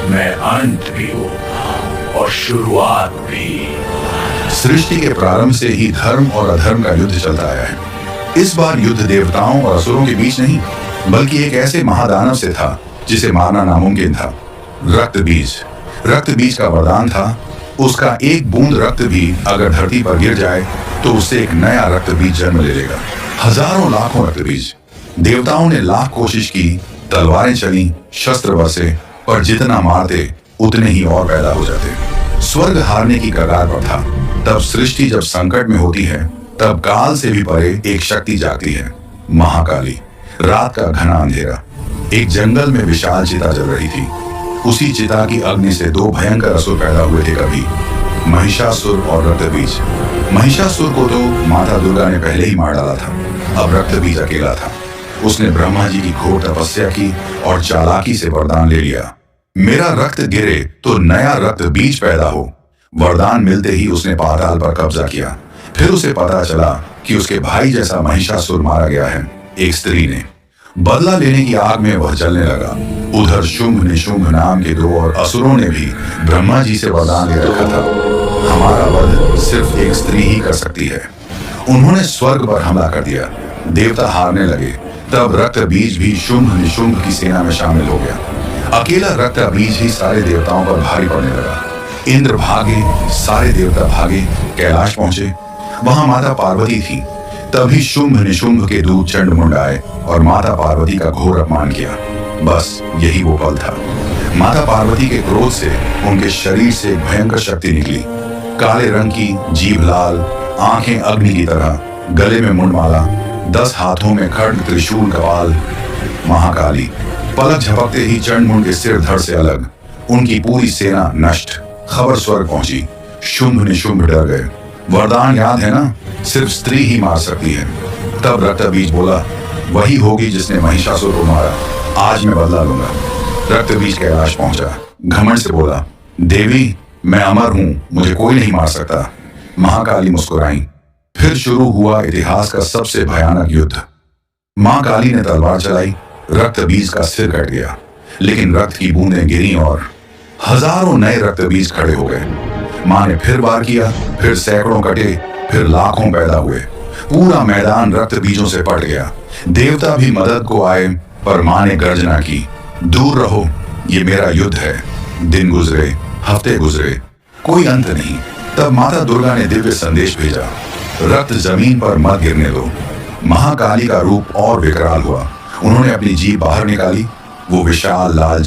मैं अंत भी हूँ और शुरुआत भी। सृष्टि के प्रारंभ से ही धर्म और अधर्म का युद्ध चलता आया है। इस बार युद्ध देवताओं और असुरों के बीच नहीं, बल्कि एक ऐसे महादानव से था जिसे मारना नामुमकिन था। रक्त बीज का वरदान था, उसका एक बूंद रक्त भी अगर धरती पर गिर जाए तो उससे एक नया रक्त बीज जन्म ले लेगा। हजारों लाखों रक्त बीज। देवताओं ने लाख कोशिश की, तलवारें चली, शस्त्र बरसे, पर जितना मारते उतने ही और पैदा हो जाते। स्वर्ग हारने की कगार पर था। तब सृष्टि जब संकट में होती है, तब काल से भी परे एक शक्ति जागती है, महाकाली। रात का घना अंधेरा, एक जंगल में विशाल चिता जल रही थी। उसी चिता की अग्नि से दो भयंकर असुर पैदा हुए थे कभी, महिषासुर और रक्तबीज। महिषासुर को तो माता दुर्गा ने पहले ही मार डाला था, अब रक्तबीज अकेला था। उसने ब्रह्मा जी की घोर तपस्या की और चालाकी से वरदान ले लिया, मेरा रक्त गिरे तो नया रक्त बीज पैदा हो। वरदान मिलते ही उसने पाताल पर कब्जा किया। फिर उसे पता चला कि उसके भाई जैसा महिषासुर मारा गया है एक स्त्री ने। बदला लेने की आग में वह जलने लगा। उधर शुंभ निशुंभ नाम के दो और असुरों ने भी ब्रह्मा जी से वरदान ले रखा था, हमारा वध सिर्फ एक स्त्री ही कर सकती है। उन्होंने स्वर्ग पर हमला कर दिया, देवता हारने लगे। तब रक्त बीज भी शुंभ निशुंभ की सेना में शामिल हो गया। अकेला रक्त बीज ही सारे देवताओं पर भारी पड़ने लगा। इंद्र भागे, सारे देवता भागे, कैलाश पहुंचे। वहां माता पार्वती थी। तभी शुंभ निशुंभ के दूत चंडमुंड आए और माता पार्वती का घोर अपमान किया। बस यही वो पल था। माता पार्वती के क्रोध से उनके शरीर से एक भयंकर शक्ति निकली, काले रंग की, जीभ लाल, आंखें अग्नि की तरह, गले में मुंडमाला, 10 हाथों में खड्ग त्रिशूल कपाल। महाकाली। पलक झपकते ही चंडमुंड के सिर धड़ से अलग, उनकी पूरी सेना नष्ट। खबर स्वर्ग पहुंची, शुंभ निशुंभ डर गए। वरदान याद है ना, सिर्फ स्त्री ही मार सकती है। तब रक्तबीज बोला, वही होगी जिसने महिषासुर को मारा, आज मैं बदला लूंगा। रक्तबीज कैलाश पहुंचा, घमंड से बोला, देवी मैं अमर हूं, मुझे कोई नहीं मार सकता। महाकाली मुस्कुराई। फिर शुरू हुआ इतिहास का सबसे भयानक युद्ध। मां काली ने तलवार चलाई, रक्तबीज का सिर कट गया, लेकिन रक्त की बूंदें गिरी और हजारों नए रक्तबीज खड़े हो गए। मां ने फिर वार किया, फिर सैकड़ों कटे, फिर लाखों पैदा हुए। पूरा मैदान रक्त बीजों से पट गया। देवता भी मदद को आए, पर मां ने गर्जना की, दूर रहो, ये मेरा युद्ध है। दिन गुजरे, हफ्ते गुजरे, कोई अंत नहीं। तब माता दुर्गा ने दिव्य संदेश भेजा, रक्त जमीन पर मत गिरने दो। महाकाली का रूप और विकराल हुआ। उन्होंने अपनी जीभ बाहर निकाली, वो विशाल लाल